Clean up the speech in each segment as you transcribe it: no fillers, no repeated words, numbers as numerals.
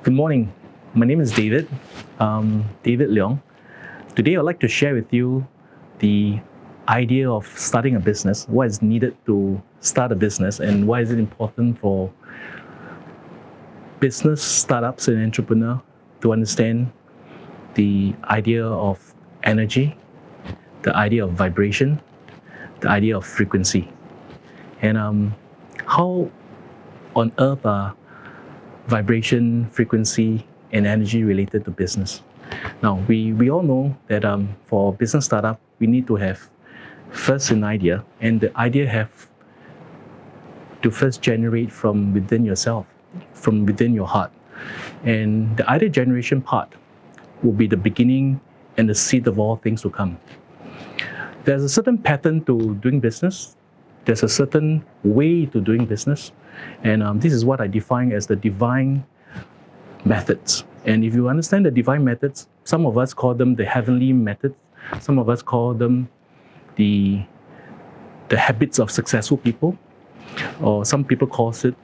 Good morning. My name is David, David Leong. Today, I'd like to share with you the idea of starting a business, what is needed to start a business, and why is it important for business startups and entrepreneurs to understand the idea of energy, the idea of vibration, the idea of frequency, and how on earth are vibration, frequency, and energy related to business. Now, we all know that for business startup, we need to have first an idea, and the idea have to first generate from within yourself, from within your heart. And the idea generation part will be the beginning and the seed of all things to come. There's a certain pattern to doing business. There's a certain way to doing business. And this is what I define as the divine methods. And if you understand the divine methods, some of us call them the heavenly methods. Some of us call them the habits of successful people. Or some people call it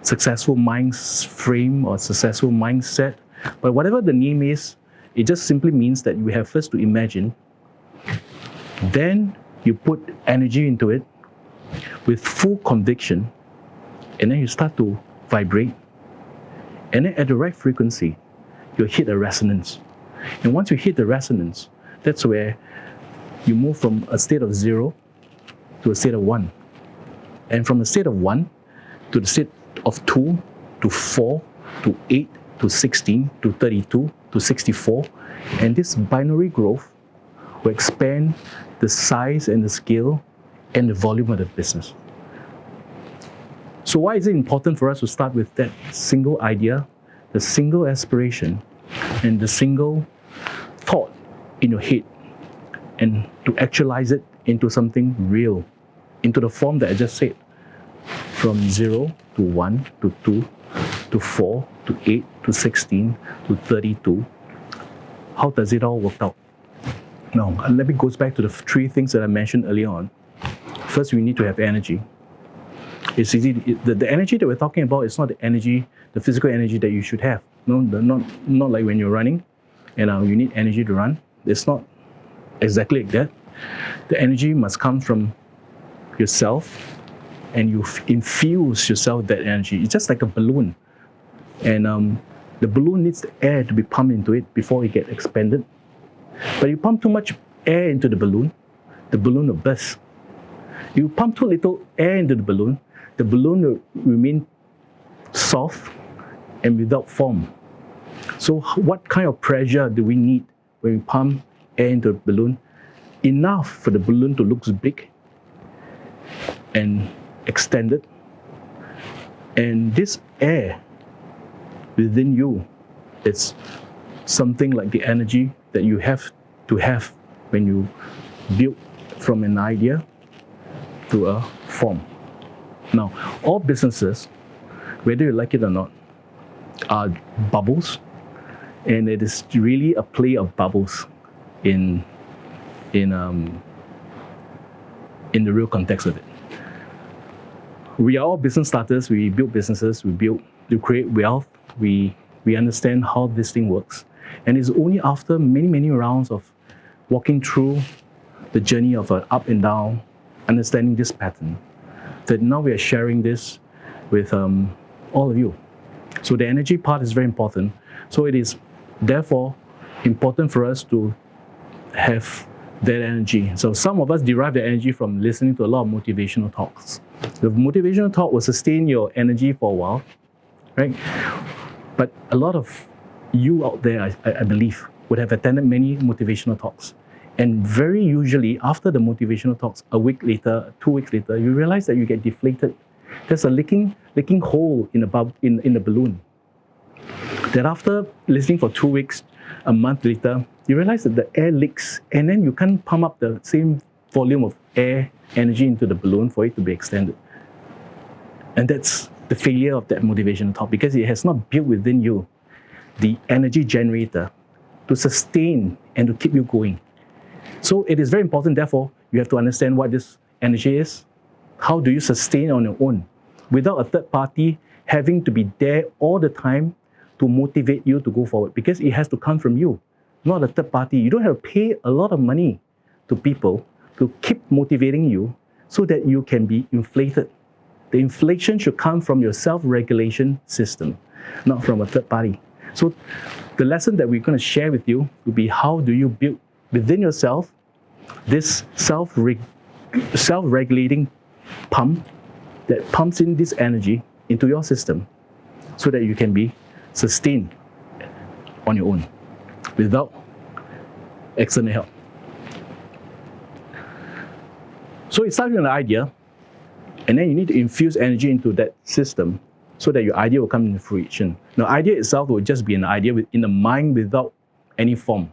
successful mind frame or successful mindset. But whatever the name is, it just simply means that you have first to imagine. Then you put energy into it with full conviction. And then you start to vibrate. And then at the right frequency, you'll hit a resonance. And once you hit the resonance, that's where you move from a state of 0 to a state of 1. And from a state of 1 to the state of 2 to 4 to 8 to 16 to 32 to 64. And this binary growth will expand the size and the scale and the volume of the business. So why is it important for us to start with that single idea, the single aspiration, and the single thought in your head, and to actualize it into something real, into the form that I just said, from 0 to 1 to 2 to 4 to 8 to 16 to 32. How does it all work out? Now, let me go back to the three things that I mentioned earlier on. First, we need to have energy. It's easy. The energy that we're talking about is not the energy, the physical energy that you should have. No, not like when you're running and you need energy to run. It's not exactly like that. The energy must come from yourself, and you infuse yourself with that energy. It's just like a balloon. And the balloon needs the air to be pumped into it before it gets expanded. But you pump too much air into the balloon will burst. You pump too little air into the balloon will remain soft and without form. So what kind of pressure do we need when we pump air into the balloon? Enough for the balloon to look big and extended. And this air within you, it's something like the energy that you have to have when you build from an idea to a form. Now, all businesses, whether you like it or not, are bubbles, and it is really a play of bubbles in the real context of it. We are all business starters. We build businesses. We create wealth. We understand how this thing works, and it's only after many rounds of walking through the journey of an up and down, understanding this pattern, that now we are sharing this with all of you. So the energy part is very important. So it is therefore important for us to have that energy. So some of us derive the energy from listening to a lot of motivational talks. The motivational talk will sustain your energy for a while, right? But a lot of you out there, I believe, would have attended many motivational talks. And very usually, after the motivational talks, a week later, 2 weeks later, you realize that you get deflated. There's a leaking hole in the balloon. Then after listening for 2 weeks, a month later, you realize that the air leaks, and then you can't pump up the same volume of air energy into the balloon for it to be extended. And that's the failure of that motivational talk, because it has not built within you the energy generator to sustain and to keep you going. So it is very important, therefore, you have to understand what this energy is. How do you sustain on your own without a third party having to be there all the time to motivate you to go forward, because it has to come from you, not a third party. You don't have to pay a lot of money to people to keep motivating you so that you can be inflated. The inflation should come from your self-regulation system, not from a third party. So the lesson that we're going to share with you will be how do you build within yourself this self-regulating pump that pumps in this energy into your system so that you can be sustained on your own without external help. So it starts with an idea, and then you need to infuse energy into that system so that your idea will come into fruition. Now, idea itself will just be an idea in the mind without any form.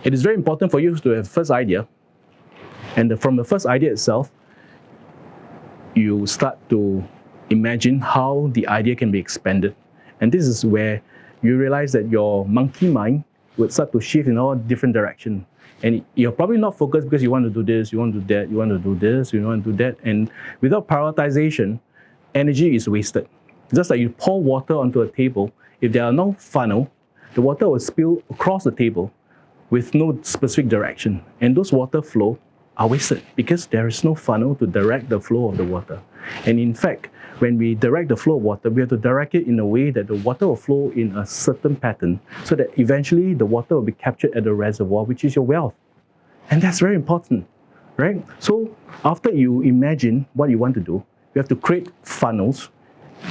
It is very important for you to have first idea, and from the first idea itself, you start to imagine how the idea can be expanded. And this is where you realize that your monkey mind would start to shift in all different directions. And you're probably not focused because you want to do this, you want to do that, you want to do this, you want to do that. And without prioritization, energy is wasted. Just like you pour water onto a table, if there are no funnel, the water will spill across the table with no specific direction. And those water flow are wasted because there is no funnel to direct the flow of the water. And in fact, when we direct the flow of water, we have to direct it in a way that the water will flow in a certain pattern so that eventually the water will be captured at the reservoir, which is your wealth. And that's very important, right? So after you imagine what you want to do, you have to create funnels,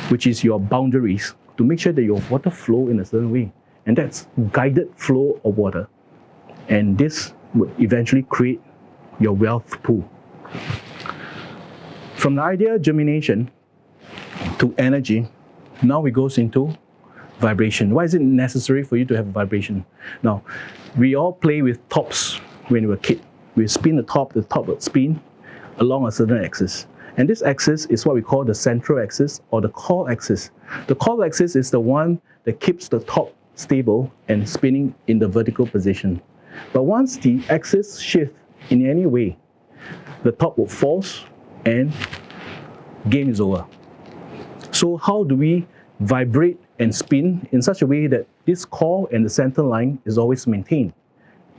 which is your boundaries, to make sure that your water flow in a certain way. And that's guided flow of water. And this would eventually create your wealth pool. From the idea germination to energy, now it goes into vibration. Why is it necessary for you to have a vibration? Now, we all play with tops when we were a kid. We spin the top would spin along a certain axis. And this axis is what we call the central axis or the core axis. The core axis is the one that keeps the top stable and spinning in the vertical position. But once the axis shifts in any way, the top will fall and game is over. So how do we vibrate and spin in such a way that this core and the center line is always maintained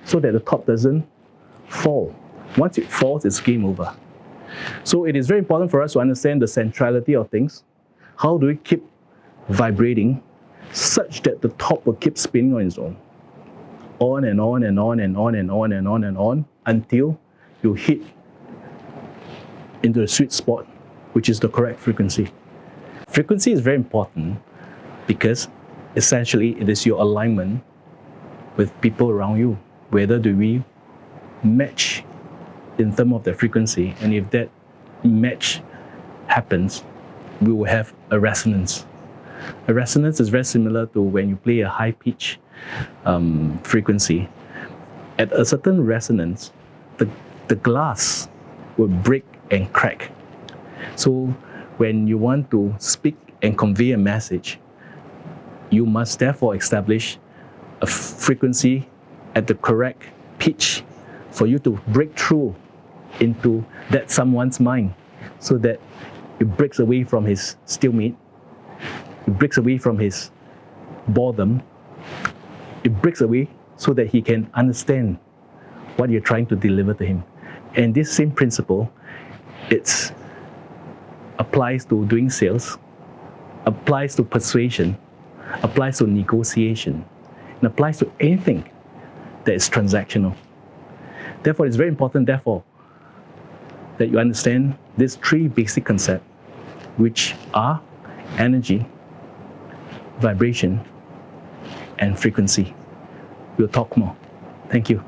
so that the top doesn't fall? Once it falls, it's game over. So it is very important for us to understand the centrality of things. How do we keep vibrating such that the top will keep spinning on its own? On and on and on and on and on and on and on until you hit into the sweet spot, which is the correct frequency. Frequency is very important because essentially it is your alignment with people around you. Whether do we match in terms of the frequency, and if that match happens, we will have a resonance. A resonance is very similar to when you play a high pitch frequency. At a certain resonance, the glass will break and crack. So when you want to speak and convey a message, you must therefore establish a frequency at the correct pitch for you to break through into that someone's mind so that it breaks away from his stalemate, it breaks away from his boredom, it breaks away so that he can understand what you're trying to deliver to him. And this same principle, it applies to doing sales, applies to persuasion, applies to negotiation, and applies to anything that is transactional. Therefore, it's very important, that you understand these three basic concepts, which are energy, vibration, and frequency. We'll talk more. Thank you.